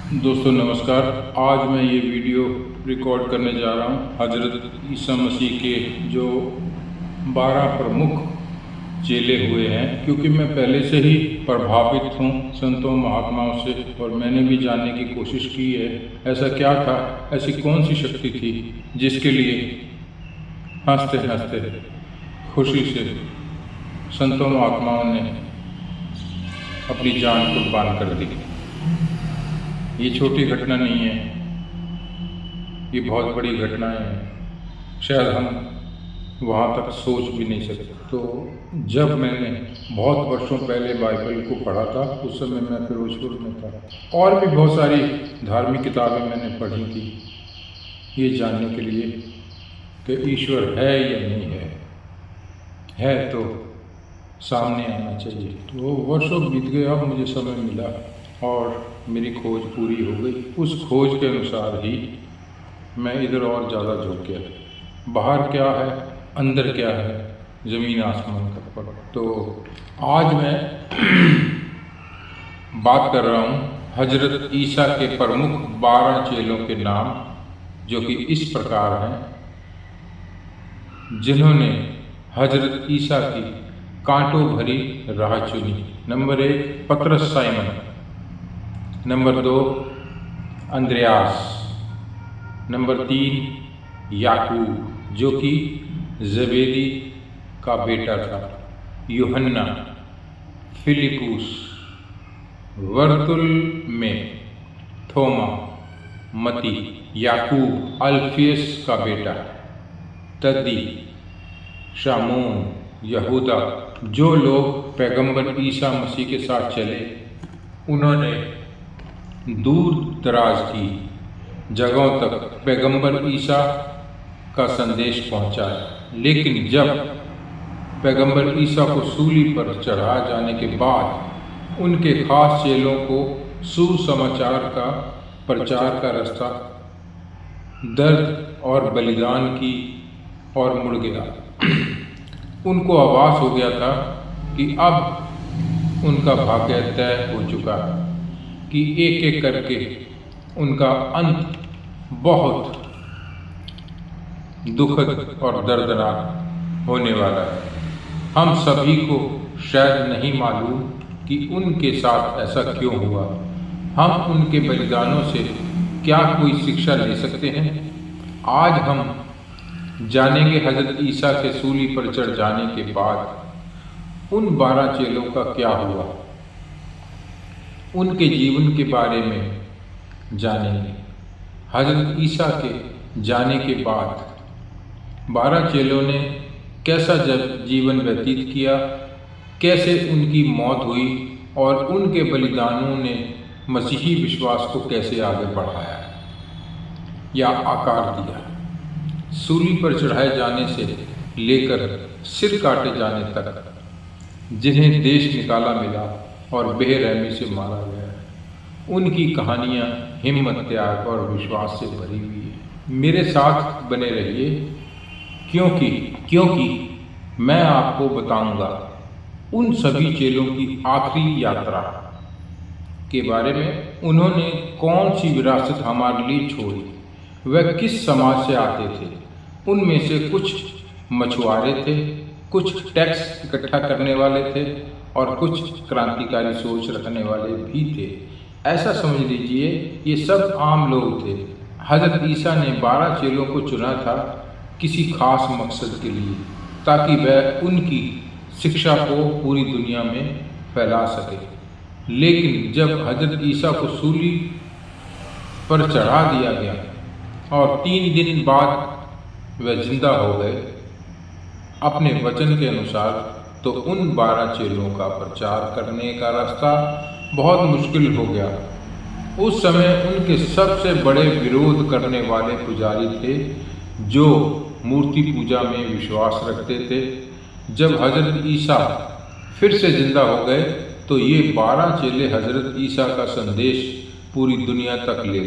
दोस्तों नमस्कार। आज मैं ये वीडियो रिकॉर्ड करने जा रहा हूँ हज़रत ईसा मसीह के जो 12 प्रमुख चेले हुए हैं, क्योंकि मैं पहले से ही प्रभावित हूँ संतों महात्माओं से और मैंने भी जानने की कोशिश की है ऐसा क्या था, ऐसी कौन सी शक्ति थी जिसके लिए हंसते हंसते खुशी से संतों महात्माओं ने अपनी जान कुर्बान कर दी। ये छोटी घटना नहीं है, ये बहुत बड़ी घटनाएं हैं, शायद हम वहाँ तक सोच भी नहीं सकते। तो जब मैंने बहुत वर्षों पहले बाइबल को पढ़ा था, उस समय मैं फिरोजपुर में था और भी बहुत सारी धार्मिक किताबें मैंने पढ़ी थी ये जानने के लिए कि ईश्वर है या नहीं है तो सामने आना चाहिए। तो वर्षों बीत गए, अब मुझे समय मिला और मेरी खोज पूरी हो गई। उस खोज के अनुसार ही मैं इधर और ज़्यादा झुक गया। बाहर क्या है, अंदर क्या है, ज़मीन आसमान का फर्क। तो आज मैं बात कर रहा हूँ हज़रत ईसा के प्रमुख 12 चेलों के नाम, जो कि इस प्रकार हैं, जिन्होंने हज़रत ईसा की कांटों भरी राह चुनी। नंबर 1 पतरस साइमन, नंबर 2 अंद्रयास, नंबर 3 याकूब जो कि जबेदी का बेटा था, यूहन्ना, फिलिपुस, बरतुल्मै, थोमा, मती, याकूब अल्फियस का बेटा, तद्दी, शामोन, यहूदा। जो लोग पैगंबर ईसा मसीह के साथ चले, उन्होंने दूर दराज की जगहों तक पैगंबर ईसा का संदेश पहुंचाया। लेकिन जब पैगंबर ईसा को सूली पर चढ़ाए जाने के बाद उनके खास चेलों को सुसमाचार का प्रचार का रास्ता दर्द और बलिदान की और मुड़ गया। उनको आभास हो गया था कि अब उनका भाग्य तय हो चुका है, कि एक एक करके उनका अंत बहुत दुखद और दर्दनाक होने वाला है। हम सभी को शायद नहीं मालूम कि उनके साथ ऐसा क्यों हुआ। हम उनके बलिदानों से क्या कोई शिक्षा ले सकते हैं? आज हम जानेंगे हज़रत ईसा के सूली पर चढ़ जाने के बाद उन 12 चेलों का क्या हुआ, उनके जीवन के बारे में जानेंगे। हज़रत ईसा के जाने के बाद 12 चेलों ने कैसा जीवन व्यतीत किया, कैसे उनकी मौत हुई और उनके बलिदानों ने मसीही विश्वास को कैसे आगे बढ़ाया या आकार दिया। सूली पर चढ़ाए जाने से लेकर सिर काटे जाने तक जिन्हें देश निकाला मिला और बेरहमी से मारा गया, उनकी कहानियाँ हिम्मत, त्याग और विश्वास से भरी हुई है। मेरे साथ बने रहिए, क्योंकि मैं आपको बताऊंगा उन सभी चेलों की आखिरी यात्रा के बारे में। उन्होंने कौन सी विरासत हमारे लिए छोड़ी, वह किस समाज से आते थे। उनमें से कुछ मछुआरे थे, कुछ टैक्स इकट्ठा करने वाले थे और कुछ क्रांतिकारी सोच रखने वाले भी थे। ऐसा समझ लीजिए ये सब आम लोग थे। हज़रत ईसा ने 12 चेलों को चुना था किसी खास मकसद के लिए, ताकि वह उनकी शिक्षा को पूरी दुनिया में फैला सके। लेकिन जब हज़रत ईसा को सूली पर चढ़ा दिया गया और 3 दिन बाद वह जिंदा हो गए अपने वचन के अनुसार, तो उन 12 चेलों का प्रचार करने का रास्ता बहुत मुश्किल हो गया। उस समय उनके सबसे बड़े विरोध करने वाले पुजारी थे, जो मूर्ति पूजा में विश्वास रखते थे। जब हज़रत ईसा फिर से जिंदा हो गए, तो ये 12 चेले हज़रत ईसा का संदेश पूरी दुनिया तक ले गए।